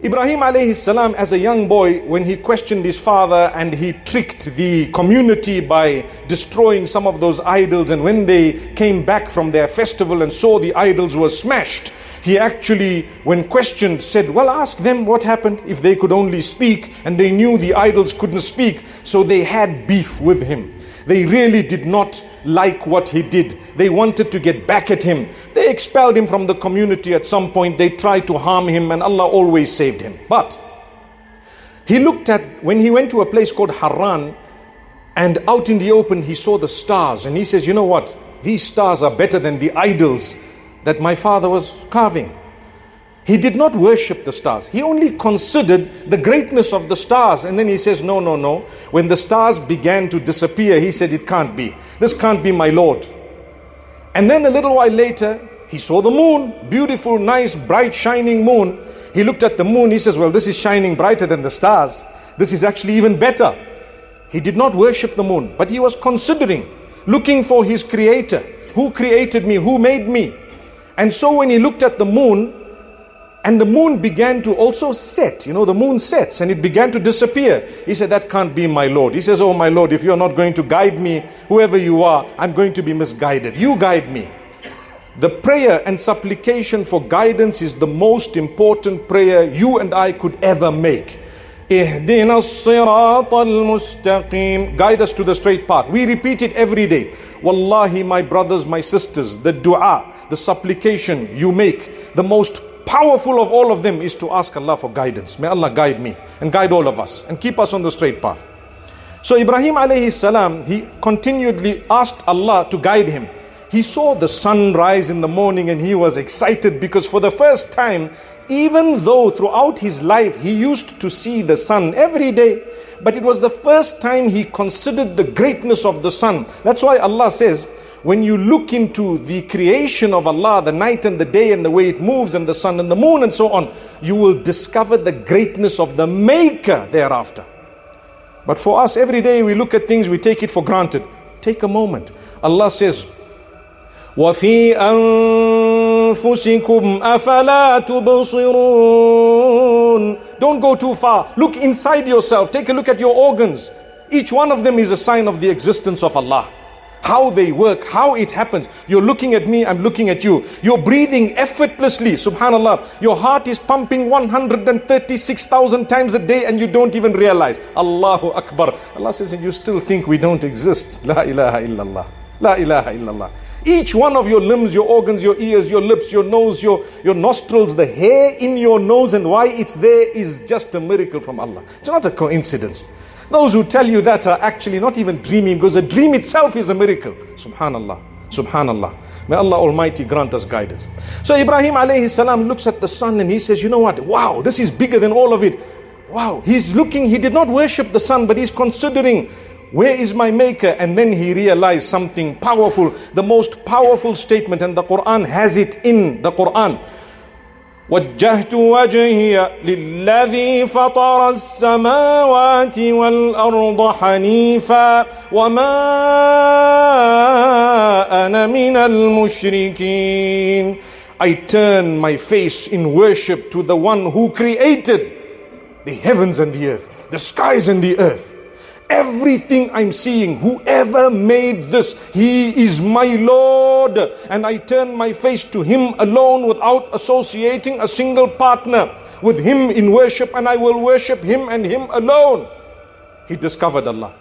Ibrahim alayhi salam, as a young boy, when he questioned his father and he tricked the community by destroying some of those idols, and when they came back from their festival and saw the idols were smashed, he actually, when questioned, said, well, ask them what happened. If they could only speak, and they knew the idols couldn't speak, so they had beef with him. They really did not like what he did. They wanted to get back at him. They expelled him from the community at some point. They tried to harm him, and Allah always saved him. But he looked at, when he went to a place called Haran, and out in the open he saw the stars, and he says, you know what? These stars are better than the idols that my father was carving. He did not worship the stars. He only considered the greatness of the stars. And then he says, no, no, no. When the stars began to disappear, he said, it can't be. This can't be my Lord. And then a little while later, he saw the moon. Beautiful, nice, bright, shining moon. He looked at the moon. He says, well, this is shining brighter than the stars. This is actually even better. He did not worship the moon, but he was considering, looking for his creator. Who created me? Who made me? And so when he looked at the moon, and the moon began to also set, the moon sets and it began to disappear. He said, that can't be my Lord. He says, oh my Lord, if you're not going to guide me, whoever you are, I'm going to be misguided. You guide me. The prayer and supplication for guidance is the most important prayer you and I could ever make. Ihdina as-sirata al-mustaqim. Guide us to the straight path. We repeat it every day. Wallahi, my brothers, my sisters, the dua, the supplication you make, the most powerful of all of them is to ask Allah for guidance. May Allah guide me and guide all of us and keep us on the straight path. So Ibrahim alayhi salam, he continually asked Allah to guide him. He saw the sun rise in the morning and he was excited because for the first time, even though throughout his life he used to see the sun every day, but it was the first time he considered the greatness of the sun. That's why Allah says, when you look into the creation of Allah, the night and the day and the way it moves and the sun and the moon and so on, you will discover the greatness of the Maker thereafter. But for us, every day we look at things, we take it for granted. Take a moment. Allah says, وَفِي أَنفُسِكُمْ أَفَلَا تُبْصِرُونَ. Don't go too far. Look inside yourself. Take a look at your organs. Each one of them is a sign of the existence of Allah. How they work, how it happens. You're looking at me, I'm looking at you. You're breathing effortlessly, subhanallah. Your heart is pumping 136,000 times a day and you don't even realize. Allahu Akbar. Allah says, and you still think we don't exist. La ilaha illallah. La ilaha illallah. Each one of your limbs, your organs, your ears, your lips, your nose, your nostrils, the hair in your nose and why it's there is just a miracle from Allah. It's not a coincidence. Those who tell you that are actually not even dreaming, because a dream itself is a miracle. Subhanallah. Subhanallah. May Allah Almighty grant us guidance. So Ibrahim alayhi salam looks at the sun and he says, you know what? Wow, this is bigger than all of it. Wow. He's looking, he did not worship the sun, but he's considering, where is my Maker? And then he realized something powerful, the most powerful statement, and the Quran has it in the Quran. وَجَّهْتُ وَجْهِيَ لِلَّذِي فَطَرَ السَّمَاوَاتِ وَالْأَرْضَ حَنِيفًا وَمَا أَنَا مِنَ الْمُشْرِكِينَ. I turn my face in worship to the one who created the heavens and the earth, the skies and the earth. Everything I'm seeing, whoever made this, He is my Lord. And I turn my face to Him alone without associating a single partner with Him in worship, and I will worship Him and Him alone. He discovered Allah.